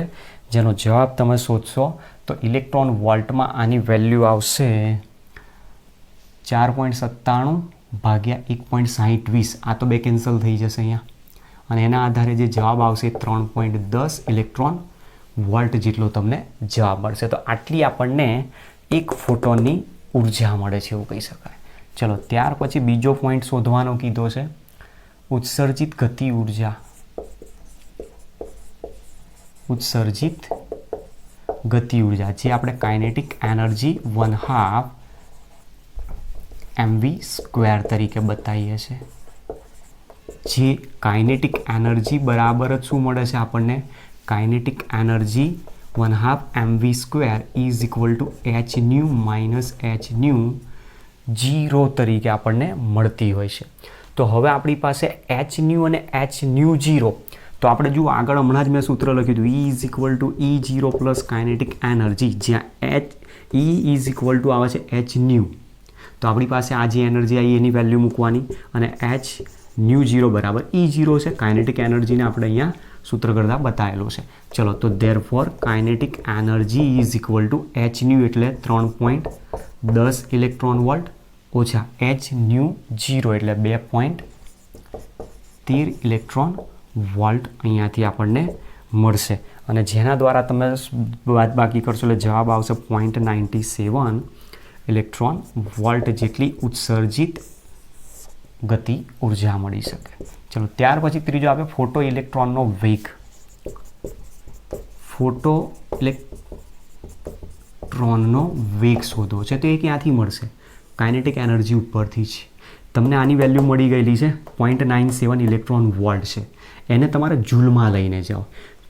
Speaker 1: જેનો જવાબ તમે શોધશો તો ઇલેક્ટ્રોન વોલ્ટમાં આની વેલ્યુ આવશે 4.97 ભાગ્યા 1.6020. આ તો બે કેન્સલ થઈ જશે અહીંયા, અને એના આધારે જે જવાબ આવશે 3.10 ઇલેક્ટ્રોન વોલ્ટ જેટલો તમને જવાબ મળશે. તો આટલી આપણને એક ફોટોનની ઉર્જા મળે છે એવું કહી શકાય. ચલો ત્યાર પછી બીજો પોઈન્ટ શોધવાનો કીધો છે, ઉત્સર્જિત ગતિ ઉર્જા. ઉત્સર્જિત ગતિ ઉર્જા જે આપણે કાઇનેટિક એનર્જી 1/2 mv² તરીકે બતાવીએ છીએ. જે કાઇનેટિક એનર્જી બરાબર જ શું મળે છે આપણને? Kinetic energy 1/2 mv² is equal to h new minus h new 0 તરીકે આપણને મળતી હોય છે. તો હવે આપણી પાસે h ન્યુ અને h ન્યુ 0, તો આપણે જો આગળ હમણાં જ મેં સૂત્ર લખ્યું હતું, E is equal two E0 plus kinetic energy, જ્યાં E ઇઝ ઇક્વલ ટુ આવે છે h ન્યુ. તો આપણી પાસે આ જે એનર્જી આવી એની વેલ્યુ મૂકવાની, અને h ન્યુ 0 બરાબર E0 છે. કાઇનેટિક એનર્જીને આપણે અહીંયા સૂત્ર કરતાં બતાવેલું છે. ચલો તો therefore kinetic energy is equal to h new એટલે 3.10 ઇલેક્ટ્રોન વોલ્ટ ઓછા h ન્યુ 0 એટલે 2.13 ઇલેક્ટ્રોન વોલ્ટ અહીંયાથી આપણને મળશે. અને જેના દ્વારા તમે બાદબાકી કરશો એટલે જવાબ આવશે 0.97 ઇલેક્ટ્રોન વોલ્ટ જેટલી ઉત્સર્જિત ગતિ ઉર્જા મળી શકે. ચલો ત્યાર પછી ત્રીજો આપણે ફોટો ઇલેક્ટ્રોનનો વેગ. ફોટો ઇલેક્ટ્રોનનો વેગ શોધવો છે, તો એ ક્યાંથી મળશે? કાઇનેટિક એનર્જી ઉપરથી જ. તમને આની વેલ્યુ મળી ગયેલી છે 0.97 ઇલેક્ટ્રોન વોલ્ટ છે, એને તમારે જૂલમાં લઈને જાઓ.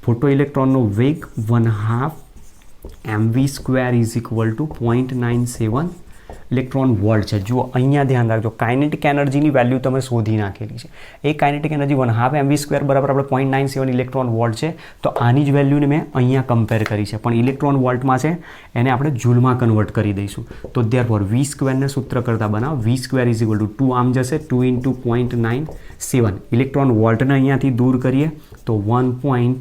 Speaker 1: ફોટો ઇલેક્ટ્રોનનો વેગ 1/2 mv² is equal two 0.97 electron volt છે. જુઓ અહીંયા ધ્યાન રાખજો, કાઇનેટિક એનર્જીની વેલ્યુ તમે શોધી નાખેલી છે. એ કાઇનેટિક એનર્જી 1/2 mv² બરાબર આપણે 0.97 ઇલેક્ટ્રોન વોલ્ટ છે. તો આની જ વેલ્યુને મેં અહીંયા કમ્પેર કરી છે, પણ ઇલેક્ટ્રોન વોલ્ટમાં છે એને આપણે જૂલમાં કન્વર્ટ કરી દઈશું. તો ધેરફોર v² ને સૂત્ર કરતાં બનાવો, v² ઇઝ ઇક્વલ ટુ 2 આમ જશે, 2 ઇન્ટુ 0.97 ઇલેક્ટ્રોન વોલ્ટને અહીંયાથી દૂર કરીએ તો 1.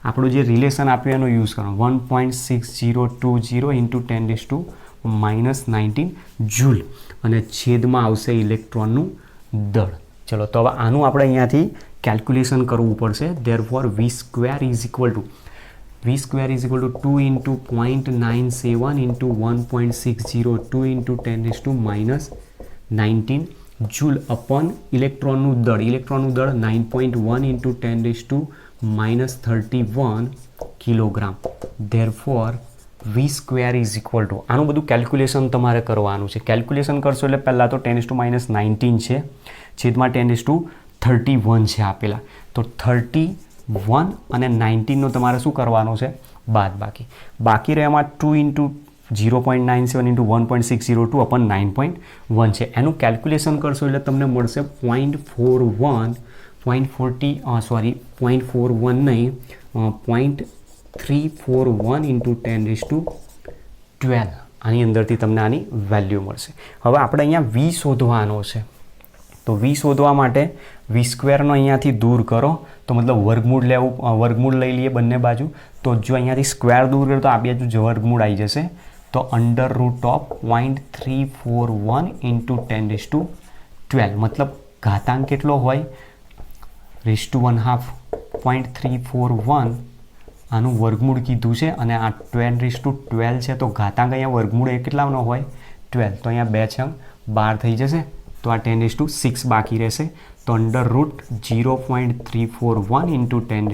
Speaker 1: આપણું જે રિલેશન આપ્યું એનો યુઝ કરવાનો, 1.6020 ઇન્ટુ 10⁻⁻19 જૂલ, અને છેદમાં આવશે ઇલેક્ટ્રોનનું દળ. ચલો તો હવે આનું આપણે અહીંયાથી કેલ્ક્યુલેશન કરવું પડશે. Therefore v² is equal to 2 into 0.97 into 1.602 into 10⁻⁻19 joule upon ઇલેક્ટ્રોનનું દળ. ઇલેક્ટ્રોનનું દળ 9.1 into 10⁻31 kilogram. Therefore v² is equal to, આનું બધું કેલ્ક્યુલેશન તમારે કરવાનું છે. કેલ્ક્યુલેશન કરશો એટલે પહેલાં તો 10⁻⁻19 છે, છેદમાં 10⁻31 છે આપેલા. તો 31 અને 19નો તમારે શું કરવાનો છે? બાદબાકી. બાકી રહેમાં 2 ઇન્ટુ 0.97 ઇન્ટુ 1.602 અપન 9.1 છે. એનું કેલ્ક્યુલેશન કરશો એટલે તમને મળશે 0.41 નહીં 0.341 ઇન્ટુ 10⁻12. આની અંદરથી તમને આની વેલ્યુ મળશે. હવે આપણે અહીંયા v શોધવાનો છે, તો v શોધવા માટે v² નો અહીંયાથી દૂર કરો, તો મતલબ વર્ગમૂળ લઈ લઈએ બંને બાજુ. તો જો અહીંયાથી સ્ક્વેર દૂર કરો તો આ બાજુ વર્ગમૂળ આવી જશે, તો અંડર રૂટ ઓફ 0.341 ઇન્ટુ 10⁻12 મતલબ ઘાતાંક કેટલો હોય? 1/2 0.341 આનું વર્ગમૂળ કીધું છે અને આ 10⁻12 છે તો ઘાતાંક અહીંયા વર્ગમૂળ એ કેટલાનો હોય 12 તો અહીંયા 2 છંગ 12 થઈ જશે તો આ 10⁶ બાકી રહેશે તો √0.341 ઇન્ટુ 10⁶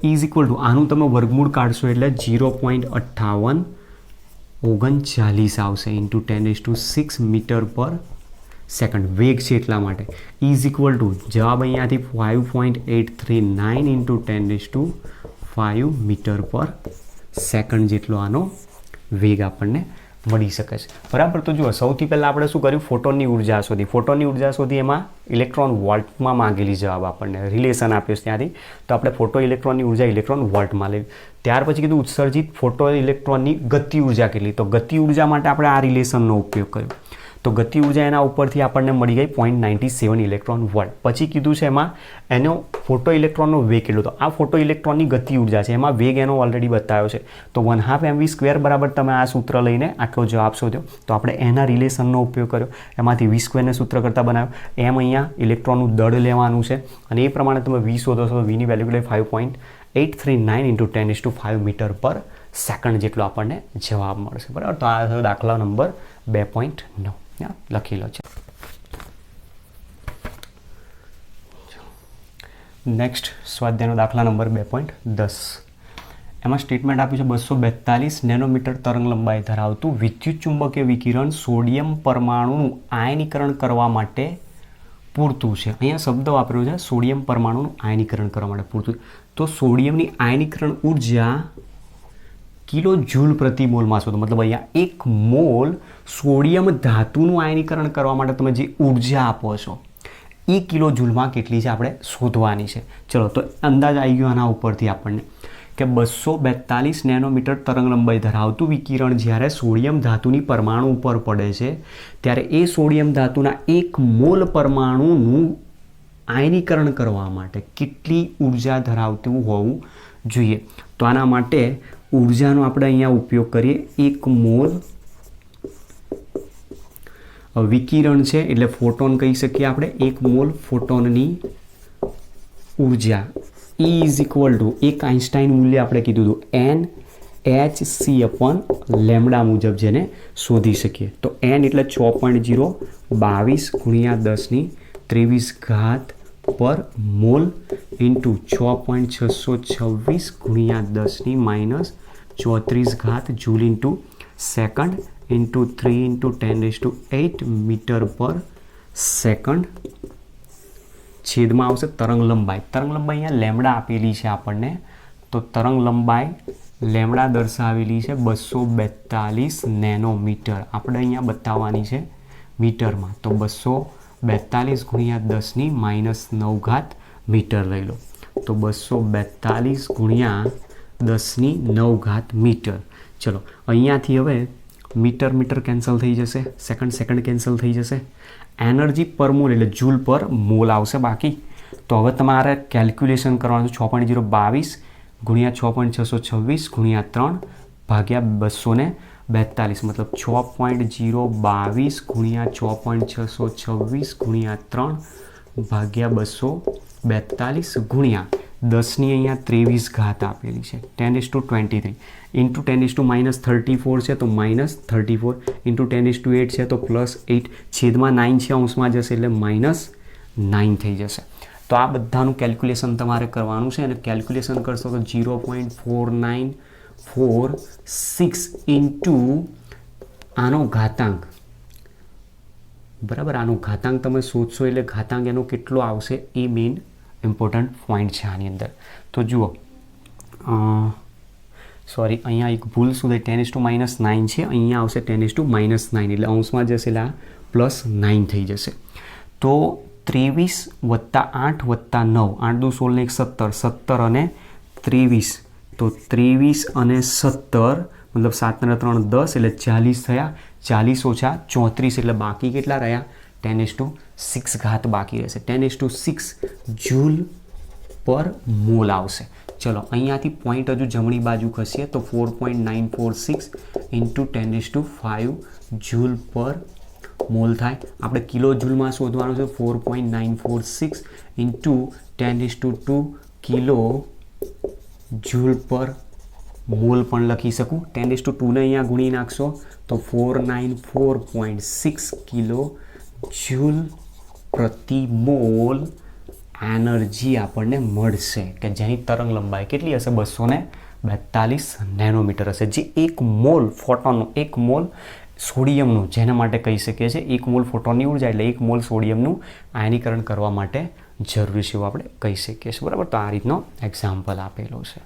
Speaker 1: ઇઝ ઇક્વલ ટુ આનું તમે વર્ગમૂળ કાઢશો એટલે 0.5839 આવશે ઇન્ટુ 10⁶ મીટર પર સેકન્ડ વેગ છે એટલા માટે ઇઝ ઇક્વલ ટુ જવાબ અહીંયાથી 5.839 ઇન્ટુ 10⁵ મીટર પર સેકન્ડ જેટલો આનો વેગ આપણને મળી શકે છે બરાબર તો જુઓ સૌથી પહેલાં આપણે શું કર્યું ફોટોનની ઉર્જા શોધી એમાં ઇલેક્ટ્રોન વોલ્ટમાં માંગેલી જવાબ આપણને રિલેશન આપ્યો છે ત્યાંથી તો આપણે ફોટો ઇલેક્ટ્રોનની ઉર્જા ઇલેક્ટ્રોન વોલ્ટમાં લેવી ત્યાર પછી કીધું ઉત્સર્જિત ફોટો ઇલેક્ટ્રોનની ગતિ ઉર્જા કેટલી તો ગતિ ઉર્જા માટે આપણે આ રિલેશનનો ઉપયોગ કર્યો તો ગતિ ઉર્જા એના ઉપરથી આપણને મળી ગઈ 0.97 ઇલેક્ટ્રોન વોલ્ટ પછી કીધું છે એમાં એનો ફોટો ઇલેક્ટ્રોનનો વેગ કેટલો તો આ ફોટો ઇલેક્ટ્રોનની ગતિ ઉર્જા છે એમાં વેગ એનો ઓલરેડી બતાવ્યો છે તો 1/2 mv² બરાબર તમે આ સૂત્ર લઈને આટલો જવાબ શોધ્યો તો આપણે એના રિલેશનનો ઉપયોગ કર્યો એમાંથી v² ને સૂત્ર કરતાં બનાવ્યો એમ અહીંયા ઇલેક્ટ્રોનનું દળ લેવાનું છે અને એ પ્રમાણે તમે v શોધો છો તો vની વેલ્યુ એટલે 5.839 ઇન્ટુ 10⁵ મીટર પર સેકન્ડ જેટલો આપણને જવાબ મળશે બરાબર તો આ દાખલા નંબર 2.9 લખી લો છે નેક્સ્ટ સ્વાધ્યાયનો દાખલા નંબર 2.10 એમાં સ્ટેટમેન્ટ આપ્યું છે 242 નેનોમીટર તરંગ લંબાઈ ધરાવતું વિદ્યુત ચુંબકીય વિકિરણ સોડિયમ પરમાણુનું આયનીકરણ કરવા માટે પૂરતું છે અહીંયા શબ્દ વાપર્યો છે સોડિયમ પરમાણુનું આયનીકરણ કરવા માટે પૂરતું તો સોડિયમની આયનીકરણ ઉર્જા કિલો જૂલ પ્રતિ મોલમાં શોધો મતલબ અહીંયા 1 મોલ સોડિયમ ધાતુનું આયનીકરણ કરવા માટે તમે જે ઉર્જા આપો છો એ કિલો જૂલમાં કેટલી છે આપણે શોધવાની છે ચલો તો અંદાજ આવી ગયો આના ઉપરથી આપણને કે 242 નેનોમીટર તરંગ લંબાઈ ધરાવતું વિકિરણ જ્યારે સોડિયમ ધાતુની પરમાણુ ઉપર પડે છે ત્યારે એ સોડિયમ ધાતુના 1 મોલ પરમાણુનું આયનીકરણ કરવા માટે કેટલી ઉર્જા ધરાવતું હોવું જોઈએ તો આના માટે ઉર્જાનો આપણે અહીંયા ઉપયોગ કરીએ 1 મોલ વિકિરણ છે એટલે ફોટોન કહી શકીએ આપણે 1 મોલ ફોટોનની ઉર્જા ઇઝ ઇક્વલ ટુ એક આઇન્સ્ટાઈન મૂલ્ય આપણે કીધું હતું NhC/λ મુજબ જેને શોધી શકીએ તો n એટલે 6.022 ગુણ્યા 10⁻23 પર મોલ ઇન્ટુ 6.626 ગુણ્યા 10⁻34 joule into second into 3 into 10⁸ metre પર સેકન્ડ છેદમાં આવશે તરંગ લંબાઈ અહીંયા લેમડા આપેલી છે આપણને તો તરંગ લંબાઈ લેમડા દર્શાવેલી છે 242 નેનોમીટર આપણે અહીંયા બતાવવાની છે મીટરમાં તો 242 ગુણ્યા 10⁻9 મીટર લઈ લો તો 242 ગુણ્યા 10⁹ મીટર ચલો અહીંયાથી હવે મીટર કેન્સલ થઈ જશે સેકન્ડ કેન્સલ થઈ જશે એનર્જી પર મોલ એટલે જૂલ પર મોલ આવશે બાકી તો હવે તમારે કેલ્ક્યુલેશન કરવાનું છે 6.022 ગુણ્યા 6.626 ગુણ્યા 3 ભાગ્યા 242 મતલબ 6.022 ગુણ્યા 6.626 ગુણ્યા 3 ભાગ્યા 242 ગુણ્યા 10ની અહીંયા 23 આપેલી છે 10⁻23 ઇન્ટુ 10⁻34 છે તો -34 ઇન્ટુ 10⁸ છે તો +8 છેદમાં 9 છે અંશમાં જશે એટલે -9 થઈ જશે તો આ બધાનું કેલ્ક્યુલેશન તમારે કરવાનું છે અને કેલ્ક્યુલેશન કરશો તો 0.4946 ઇન્ટુ આનો ઘાતાંક બરાબર આનો ઘાતાંક તમે શોધશો એટલે ઘાતાંક એનો કેટલો આવશે એ મેઇન ઇમ્પોર્ટન્ટ પોઈન્ટ છે આની અંદર તો જુઓ સોરી અહીંયા એક ભૂલ શું થઈ 10⁻9 છે અહીંયા આવશે 10⁻9 એટલે અંશમાં જશે એટલે આ +9 થઈ જશે તો 23 + 8 + 9 8 × 16 = 17 અને 23 તો 23 અને 17 મતલબ 7 ને 3 10 એટલે 40 થયા 40 ઓછા 34 એટલે બાકી કેટલા રહ્યા 10⁶ બાકી રહેશે 10⁶ જૂલ પર મોલ આવશે ચલો અહીંયાથી પોઈન્ટ હજુ જમણી બાજુ ખસીએ તો 4.946 ઇન્ટુ 10⁵ જૂલ પર મોલ થાય આપણે કિલો જૂલમાં શોધવાનું છે 4.946 ઇન્ટુ 10⁻2 કિલો જૂલ પર મોલ પણ લખી શકું. 10⁻² ને અહીંયા ગુણી નાખશો તો 494.6 કિલો જૂલ પ્રતિ મોલ એનર્જી આપણને મળશે, કે જેની તરંગ લંબાઈ કેટલી હશે? 242 નેનોમીટર હશે. જે એક મોલ ફોટોનનું, એક મોલ સોડિયમનું, જેના માટે કહી શકીએ છીએ 1 મોલ ફોટોનની ઉર્જા એટલે 1 મોલ સોડિયમનું આયનીકરણ કરવા માટે જરૂરી છે એવું આપણે કહી શકીએ છીએ. બરાબર, તો આ રીતનો એક્ઝામ્પલ આપેલો છે.